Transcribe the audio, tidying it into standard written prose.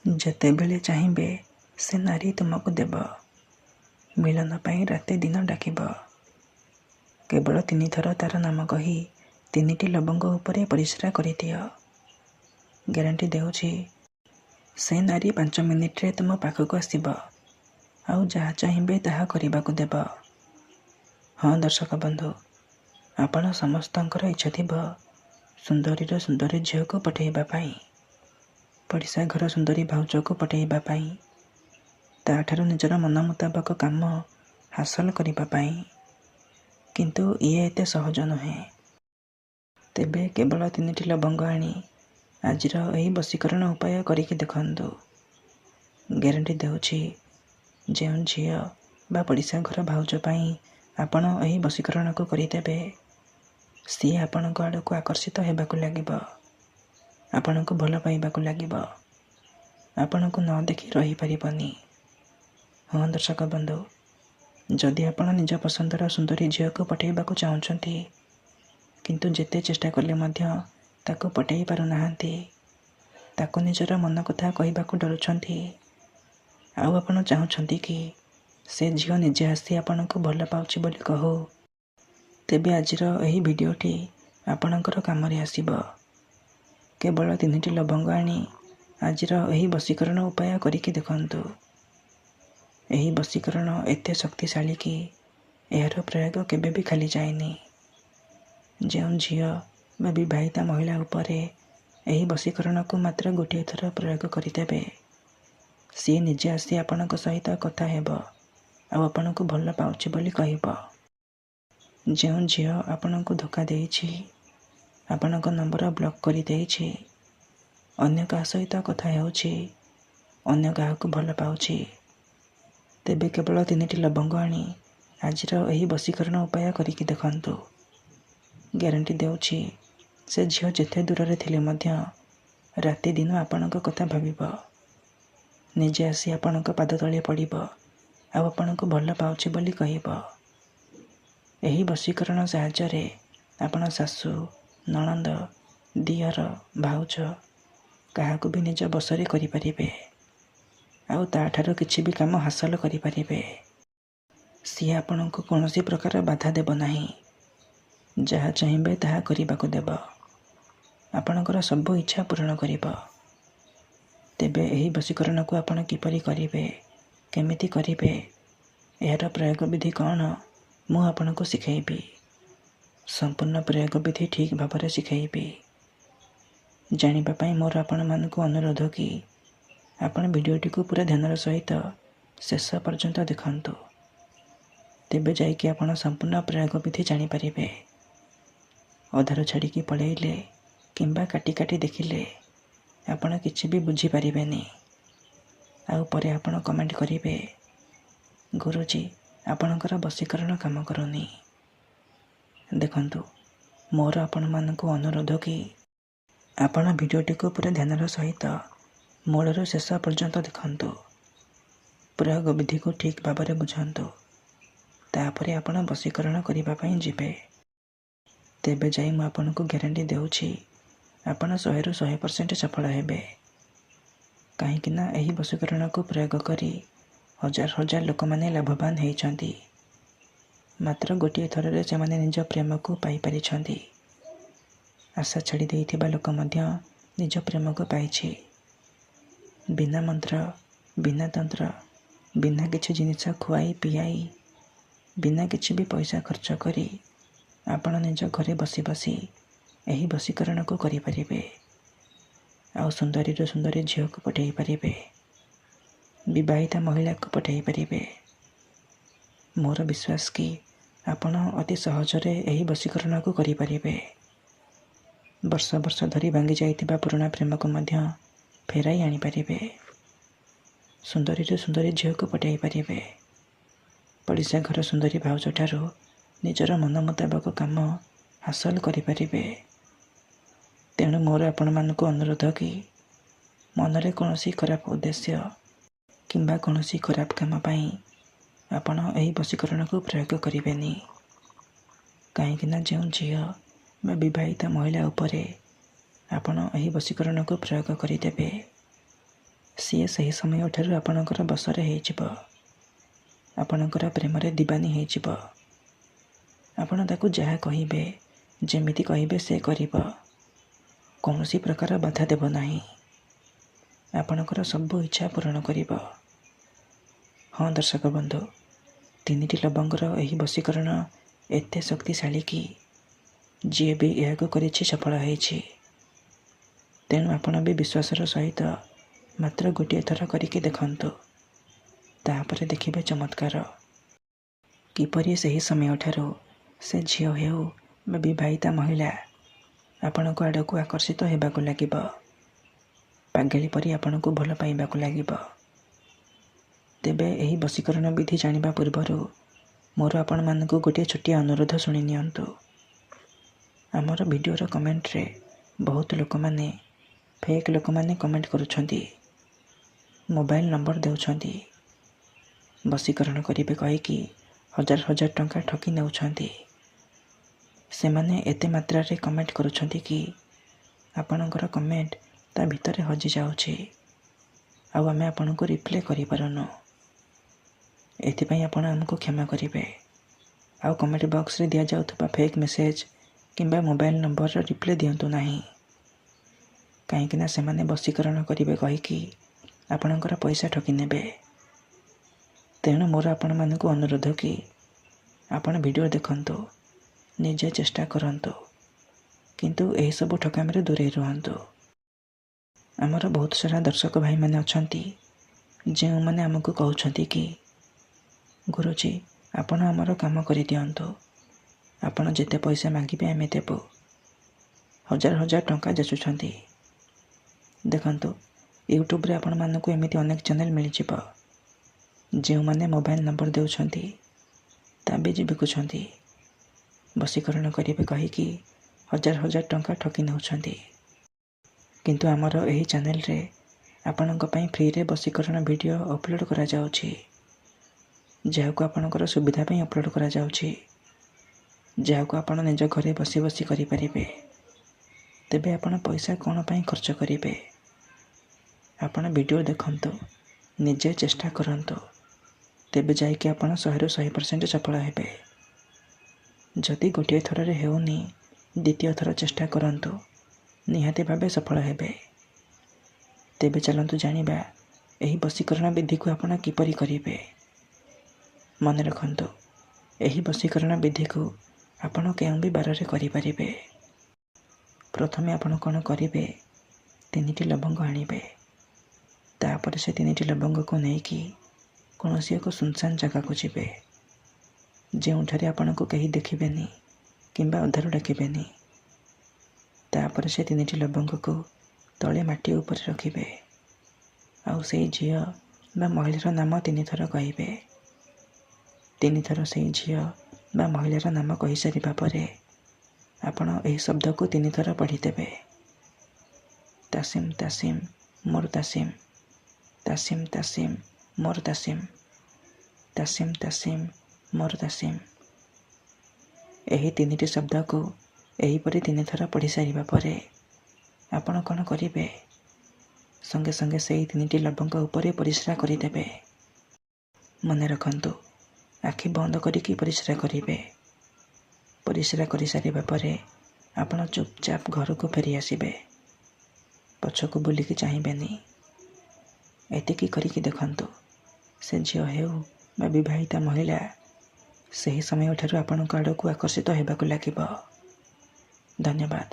ଯେତେବେଳେ ଚାହିଁବେ ସେ ନାରୀ ତୁମକୁ ଦେବ। ମିଳନ ପାଇଁ ରାତି ଦିନ ଡାକିବ। କେବଳ 3 ଥର ତାର ନାମ କହି 3ଟି ଲବଙ୍ଗ ଉପରେ ପରିସ୍ରା କରିଦିଅ। ଗ୍ୟାରେଣ୍ଟି ଦେଉଛି ସେ ନାରୀ 5 ମିନିଟରେ ତୁମ ପାଖକୁ ଆସିବ ଆଉ ଯାହା ଚାହିଁବେ ତାହା କରିବାକୁ ଦେବ। ହଁ ଦର୍ଶକ ବନ୍ଧୁ, ଆପଣ ସମସ୍ତଙ୍କର ଇଚ୍ଛା ଥିବ ସୁନ୍ଦରୀର ସୁନ୍ଦରୀ ଝିଅକୁ ପଠାଇବା ପାଇଁ, ପଡ଼ିଶା ଘର ସୁନ୍ଦରୀ ଭାଉଜକୁ ପଠାଇବା ପାଇଁ, ତାଠାରୁ ନିଜର ମନ ମୁତାବକ କାମ ହାସଲ କରିବା ପାଇଁ। କିନ୍ତୁ ଇଏ ଏତେ ସହଜ ନୁହେଁ। ତେବେ କେବଳ 3ଟି ଲବଙ୍ଗ ଆଣି ଆଜିର ଏହି ବଶୀକରଣ ଉପାୟ କରିକି ଦେଖନ୍ତୁ। ଗ୍ୟାରେଣ୍ଟି ଦେଉଛି ଯେଉଁ ଝିଅ ବା ପଡ଼ିଶା ଘର ଭାଉଜ ପାଇଁ ଆପଣ ଏହି ବଶୀକରଣକୁ କରିଦେବେ, ସିଏ ଆପଣଙ୍କ ଆଡ଼କୁ ଆକର୍ଷିତ ହେବାକୁ ଲାଗିବ, ଆପଣଙ୍କୁ ଭଲ ପାଇବାକୁ ଲାଗିବ, ଆପଣଙ୍କୁ ନ ଦେଖି ରହିପାରିବନି। ହଁ ଦର୍ଶକ ବନ୍ଧୁ, ଯଦି ଆପଣ ନିଜ ପସନ୍ଦର ସୁନ୍ଦରୀ ଝିଅକୁ ପଠାଇବାକୁ ଚାହୁଁଛନ୍ତି କିନ୍ତୁ ଯେତେ ଚେଷ୍ଟା କଲେ ମଧ୍ୟ ତାକୁ ପଠାଇ ପାରୁନାହାନ୍ତି, ତାକୁ ନିଜର ମନ କଥା କହିବାକୁ ଡରୁଛନ୍ତି, ଆଉ ଆପଣ ଚାହୁଁଛନ୍ତି କି ସେ ଝିଅ ନିଜେ ଆସି ଆପଣଙ୍କୁ ଭଲ ପାଉଛି ବୋଲି କହୁ, ତେବେ ଆଜିର ଏହି ଭିଡ଼ିଓଟି ଆପଣଙ୍କର କାମରେ ଆସିବ। କେବଳ 3ଟି ଲବଙ୍ଗ ଆଣି ଆଜିର ଏହି ବଶୀକରଣ ଉପାୟ କରିକି ଦେଖନ୍ତୁ। ଏହି ବଶୀକରଣ ଏତେ ଶକ୍ତିଶାଳୀ କି ଏହାର ପ୍ରୟୋଗ କେବେ ବି ଖାଲି ଯାଏନି। ଯେଉଁ ଝିଅ ବା ବିବାହିତା ମହିଳା ଉପରେ ଏହି ବଶୀକରଣକୁ ମାତ୍ର ଗୋଟିଏ ଥର ପ୍ରୟୋଗ କରିଦେବେ, ସିଏ ନିଜେ ଆସି ଆପଣଙ୍କ ସହିତ କଥା ହେବ ଆଉ ଆପଣଙ୍କୁ ଭଲ ପାଉଛି ବୋଲି କହିବ। ଯେଉଁ ଝିଅ ଆପଣଙ୍କୁ ଧୋକା ଦେଇଛି, ଆପଣଙ୍କ ନମ୍ବର ବ୍ଲକ୍ କରିଦେଇଛି, ଅନ୍ୟ କାହା ସହିତ କଥା ହେଉଛି, ଅନ୍ୟ କାହାକୁ ଭଲ ପାଉଛି, ତେବେ କେବଳ 3ଟି ଲବଙ୍ଗ ଆଣି ଆଜିର ଏହି ବଶୀକରଣ ଉପାୟ କରିକି ଦେଖନ୍ତୁ। ଗ୍ୟାରେଣ୍ଟି ଦେଉଛି ସେ ଝିଅ ଯେତେ ଦୂରରେ ଥିଲେ ମଧ୍ୟ ରାତି ଦିନ ଆପଣଙ୍କ କଥା ଭାବିବ, ନିଜେ ଆସି ଆପଣଙ୍କ ପାଦ ତଳେ ପଡ଼ିବ ଆଉ ଆପଣଙ୍କୁ ଭଲ ପାଉଛି ବୋଲି କହିବ। ଏହି ବଶୀକରଣ ସାହାଯ୍ୟରେ ଆପଣ ଶାଶୁ, ନଣନ୍ଦ, ଦିଅର, ଭାଉଜ କାହାକୁ ବି ନିଜ ବଶରେ କରିପାରିବେ ଆଉ ତାଠାରୁ କିଛି ବି କାମ ହାସଲ କରିପାରିବେ। ସିଏ ଆପଣଙ୍କୁ କୌଣସି ପ୍ରକାର ବାଧା ଦେବ ନାହିଁ, ଯାହା ଚାହିଁବେ ତାହା କରିବାକୁ ଦେବ, ଆପଣଙ୍କର ସବୁ ଇଚ୍ଛା ପୂରଣ କରିବ। ତେବେ ଏହି ବଶୀକରଣକୁ ଆପଣ କିପରି କରିବେ, କେମିତି କରିବେ, ଏହାର ପ୍ରୟୋଗ ବିଧି କ'ଣ, ମୁଁ ଆପଣଙ୍କୁ ଶିଖାଇବି। ସମ୍ପୂର୍ଣ୍ଣ ପ୍ରୟୋଗ ବିଧି ଠିକ୍ ଭାବରେ ଶିଖାଇବି। ଜାଣିବା ପାଇଁ ମୋର ଆପଣମାନଙ୍କୁ ଅନୁରୋଧ କି ଆପଣ ଭିଡ଼ିଓଟିକୁ ପୁରା ଧ୍ୟାନର ସହିତ ଶେଷ ପର୍ଯ୍ୟନ୍ତ ଦେଖନ୍ତୁ। ତେବେ ଯାଇକି ଆପଣ ସମ୍ପୂର୍ଣ୍ଣ ପ୍ରୟୋଗ ବିଧି ଜାଣିପାରିବେ। ଅଧାରୁ ଛାଡ଼ିକି ପଳାଇଲେ କିମ୍ବା କାଟି କାଟି ଦେଖିଲେ ଆପଣ କିଛି ବି ବୁଝିପାରିବେନି। ଆଉ ପରେ ଆପଣ କମେଣ୍ଟ କରିବେ, ଗୁରୁଜୀ ଆପଣଙ୍କର ବଶୀକରଣ କାମ କରୁନି। ଦେଖନ୍ତୁ, ମୋର ଆପଣମାନଙ୍କୁ ଅନୁରୋଧ କି ଆପଣ ଭିଡ଼ିଓଟିକୁ ପୁରା ଧ୍ୟାନର ସହିତ ମୂଳରୁ ଶେଷ ପର୍ଯ୍ୟନ୍ତ ଦେଖନ୍ତୁ। ପ୍ରୟୋଗ ବିଧିକୁ ଠିକ୍ ଭାବରେ ବୁଝନ୍ତୁ, ତାପରେ ଆପଣ ବଶୀକରଣ କରିବା ପାଇଁ ଯିବେ। ତେବେ ଯାଇ ମୁଁ ଆପଣଙ୍କୁ ଗ୍ୟାରେଣ୍ଟି ଦେଉଛି ଆପଣ 100ରୁ 100% ସଫଳ ହେବେ। କାହିଁକି ନା ଏହି ବଶୀକରଣକୁ ପ୍ରୟୋଗ କରି ହଜାର ହଜାର ଲୋକମାନେ ଲାଭବାନ ହେଇଛନ୍ତି। ମାତ୍ର ଗୋଟିଏ ଥରରେ ସେମାନେ ନିଜ ପ୍ରେମକୁ ପାଇପାରିଛନ୍ତି। ଆଶା ଛାଡ଼ି ଦେଇଥିବା ଲୋକ ମଧ୍ୟ ନିଜ ପ୍ରେମକୁ ପାଇଛି। ବିନା ମନ୍ତ୍ର, ବିନା ତନ୍ତ୍ର, ବିନା କିଛି ଜିନିଷ ଖୁଆଇ ପିଆଇ, ବିନା କିଛି ବି ପଇସା ଖର୍ଚ୍ଚ କରି ଆପଣ ନିଜ ଘରେ ବସି ବସି ଏହି ବଶୀକରଣକୁ କରିପାରିବେ ଆଉ ସୁନ୍ଦରୀରୁ ସୁନ୍ଦରୀ ଝିଅକୁ ପଠାଇ ପାରିବେ, ବିବାହିତା ମହିଳାକୁ ପଠାଇ ପାରିବେ। ମୋର ବିଶ୍ୱାସ କି ଆପଣ ଅତି ସହଜରେ ଏହି ବଶୀକରଣକୁ କରିପାରିବେ। ବର୍ଷ ବର୍ଷ ଧରି ଭାଙ୍ଗି ଯାଇଥିବା ପୁରୁଣା ପ୍ରେମକୁ ମଧ୍ୟ ଫେରାଇ ଆଣିପାରିବେ। ସୁନ୍ଦରୀରୁ ସୁନ୍ଦରୀ ଝିଅକୁ ପଠାଇ ପାରିବେ। ପଡ଼ିଶା ଘର ସୁନ୍ଦରୀ ଭାଉଜଠାରୁ ନିଜର ମନ ମୁତାବକ କାମ ହାସଲ କରିପାରିବେ। ତେଣୁ ମୋର ଆପଣମାନଙ୍କୁ ଅନୁରୋଧ କି ମନରେ କୌଣସି ଖରାପ ଉଦ୍ଦେଶ୍ୟ କିମ୍ବା କୌଣସି ଖରାପ କାମ ପାଇଁ ଆପଣ ଏହି ବଶୀକରଣକୁ ପ୍ରୟୋଗ କରିବେନି। କାହିଁକିନା ଯେଉଁ ଝିଅ ବା ବିବାହିତା ମହିଳା ଉପରେ ଆପଣ ଏହି ବଶୀକରଣକୁ ପ୍ରୟୋଗ କରିଦେବେ, ସିଏ ସେହି ସମୟଠାରୁ ଆପଣଙ୍କର ବଶରେ ହେଇଯିବ, ଆପଣଙ୍କର ପ୍ରେମରେ ଦିବାନୀ ହେଇଯିବ। ଆପଣ ତାକୁ ଯାହା କହିବେ, ଯେମିତି କହିବେ ସେ କରିବ। କୌଣସି ପ୍ରକାର ବାଧା ଦେବ ନାହିଁ। ଆପଣଙ୍କର ସବୁ ଇଚ୍ଛା ପୂରଣ କରିବ। ହଁ ଦର୍ଶକ ବନ୍ଧୁ, 3ଟି ଲବଙ୍ଗର ଏହି ବଶୀକରଣ ଏତେ ଶକ୍ତିଶାଳୀ କି ଯିଏ ବି ଏହାକୁ କରିଛି ସଫଳ ହେଇଛି। ତେଣୁ ଆପଣ ବି ବିଶ୍ୱାସର ସହିତ ମାତ୍ର ଗୋଟିଏ ଥର କରିକି ଦେଖନ୍ତୁ। ତାପରେ ଦେଖିବେ ଚମତ୍କାର। କିପରି ସେହି ସମୟଠାରୁ ସେ ଝିଅ ହେଉ ବା ବିବାହିତା ମହିଳା ଆପଣଙ୍କ ଆଡ଼କୁ ଆକର୍ଷିତ ହେବାକୁ ଲାଗିବ, ପାଗେଳି ପରି ଆପଣଙ୍କୁ ଭଲ ପାଇବାକୁ ଲାଗିବ। ତେବେ ଏହି ବଶୀକରଣ ବିଧି ଜାଣିବା ପୂର୍ବରୁ ମୋର ଆପଣମାନଙ୍କୁ ଗୋଟିଏ ଛୋଟିଆ ଅନୁରୋଧ ଶୁଣି ନିଅନ୍ତୁ। ଆମର ଭିଡ଼ିଓର କମେଣ୍ଟରେ ବହୁତ ଲୋକମାନେ, ଫେକ୍ ଲୋକମାନେ କମେଣ୍ଟ କରୁଛନ୍ତି, ମୋବାଇଲ ନମ୍ବର ଦେଉଛନ୍ତି, ବଶୀକରଣ କରିବେ କହିକି ହଜାର ହଜାର ଟଙ୍କା ଠକି ନେଉଛନ୍ତି। ସେମାନେ ଏତେ ମାତ୍ରାରେ କମେଣ୍ଟ କରୁଛନ୍ତି କି ଆପଣଙ୍କର କମେଣ୍ଟ ତା ଭିତରେ ହଜିଯାଉଛି, ଆଉ ଆମେ ଆପଣଙ୍କୁ ରିପ୍ଲାଏ କରିପାରୁନୁ। ଏଥିପାଇଁ ଆପଣ ଆମକୁ କ୍ଷମା କରିବେ। ଆଉ କମେଣ୍ଟ ବକ୍ସରେ ଦିଆଯାଉଥିବା ଫେକ୍ ମେସେଜ କିମ୍ବା ମୋବାଇଲ ନମ୍ବରର ରିପ୍ଲାଏ ଦିଅନ୍ତୁ ନାହିଁ। କାହିଁକିନା ସେମାନେ ବଶୀକରଣ କରିବେ କହିକି ଆପଣଙ୍କର ପଇସା ଠକି ନେବେ। ତେଣୁ ମୋର ଆପଣମାନଙ୍କୁ ଅନୁରୋଧ କି ଆପଣ ଭିଡ଼ିଓ ଦେଖନ୍ତୁ, ନିଜେ ଚେଷ୍ଟା କରନ୍ତୁ, କିନ୍ତୁ ଏହିସବୁ ଠକାମିରୁ ଦୂରେଇ ରୁହନ୍ତୁ। ଆମର ବହୁତ ସାରା ଦର୍ଶକ ଭାଇମାନେ ଅଛନ୍ତି ଯେଉଁମାନେ ଆମକୁ କହୁଛନ୍ତି କି ଗୁରୁଜୀ ଆପଣ ଆମର କାମ କରିଦିଅନ୍ତୁ, ଆପଣ ଯେତେ ପଇସା ମାଗିବେ ଆମେ ଦେବୁ। ହଜାର ହଜାର ଟଙ୍କା ଯାଚୁଛନ୍ତି। ଦେଖନ୍ତୁ, ୟୁଟ୍ୟୁବରେ ଆପଣମାନଙ୍କୁ ଏମିତି ଅନେକ ଚ୍ୟାନେଲ ମିଳିଯିବ ଯେଉଁମାନେ ମୋବାଇଲ ନମ୍ବର ଦେଉଛନ୍ତି, ତାବିଜ ବିକୁଛନ୍ତି, ବଶୀକରଣ କରିବେ କହିକି ହଜାର ହଜାର ଟଙ୍କା ଠକି ନେଉଛନ୍ତି। କିନ୍ତୁ ଆମର ଏହି ଚ୍ୟାନେଲରେ ଆପଣଙ୍କ ପାଇଁ ଫ୍ରିରେ ବଶୀକରଣ ଭିଡ଼ିଓ ଅପଲୋଡ଼ କରାଯାଉଛି, ଯାହାକୁ ଆପଣଙ୍କର ସୁବିଧା ପାଇଁ ଅପଲୋଡ଼ କରାଯାଉଛି, ଯାହାକୁ ଆପଣ ନିଜ ଘରେ ବସି ବସି କରିପାରିବେ। ତେବେ ଆପଣ ପଇସା କ'ଣ ପାଇଁ ଖର୍ଚ୍ଚ କରିବେ? ଆପଣ ଭିଡ଼ିଓ ଦେଖନ୍ତୁ, ନିଜେ ଚେଷ୍ଟା କରନ୍ତୁ, ତେବେ ଯାଇକି ଆପଣ 100ରୁ 100% ସଫଳ ହେବେ। ଯଦି ଗୋଟିଏ ଥରରେ ହେଉନି, ଦ୍ୱିତୀୟ ଥର ଚେଷ୍ଟା କରନ୍ତୁ, ନିହାତି ଭାବେ ସଫଳ ହେବେ। ତେବେ ଚାଲନ୍ତୁ ଜାଣିବା ଏହି ବଶୀକରଣ ବିଧିକୁ ଆପଣ କିପରି କରିବେ। ମନେ ରଖନ୍ତୁ, ଏହି ବଶୀକରଣ ବିଧିକୁ ଆପଣ କେଉଁ ବି ବାରରେ କରିପାରିବେ। ପ୍ରଥମେ ଆପଣ କ'ଣ କରିବେ, 3ଟି ଲବଙ୍ଗ ଆଣିବେ। ତାପରେ ସେ 3ଟି ଲବଙ୍ଗକୁ ନେଇକି କୌଣସି ଏକ ସୁନସାନ ଜାଗାକୁ ଯିବେ, ଯେଉଁଠାରେ ଆପଣଙ୍କୁ କେହି ଦେଖିବେନି କିମ୍ବା ଅଧାରୁ ଡାକିବେନି। ତାପରେ ସେ 3ଟି ଲବଙ୍ଗକୁ ତଳେ ମାଟି ଉପରେ ରଖିବେ, ଆଉ ସେଇ ଝିଅ ବା ମହିଳାର ନାମ 3 ଥର କହିବେ। 3 ଥର ସେଇ ଝିଅ ବା ମହିଳାର ନାମ କହିସାରିବା ପରେ ଆପଣ ଏହି ଶବ୍ଦକୁ 3 ଥର ପଢ଼ିଦେବେ। ତାସିମ୍ ତାସିମ୍ ମୋର ତାସିମ୍, ତାସିମ୍ ତାସିମ୍ ମୋର ତାସିମ୍, ତାସିମ୍ ତାସିମ୍ ମୋର ତାସିମ୍। ଏହି 3ଟି ଶବ୍ଦକୁ ଏହିପରି 3 ଥର ପଢ଼ି ସାରିବା ପରେ ଆପଣ କ'ଣ କରିବେ, ସଙ୍ଗେ ସଙ୍ଗେ ସେହି 3ଟି ଲବଙ୍ଗ ଉପରେ ପରିସ୍ରା କରିଦେବେ। ମନେ ରଖନ୍ତୁ, ଆଖି ବନ୍ଦ କରିକି ପରିସ୍ରା କରିବେ। ପରିସ୍ରା କରିସାରିବା ପରେ ଆପଣ ଚୁପଚାପ ଘରକୁ ଫେରି ଆସିବେ, ପଛକୁ ବୁଲିକି ଚାହିଁବେନି। ଏତିକି କରିକି ଦେଖନ୍ତୁ, ସେ ଝିଅ ହେଉ ବା ବିବାହିତା ମହିଳା ସେହି ସମୟଠାରୁ ଆପଣଙ୍କ ଆଡ଼କୁ ଆକର୍ଷିତ ହେବାକୁ ଲାଗିବ। ଧନ୍ୟବାଦ।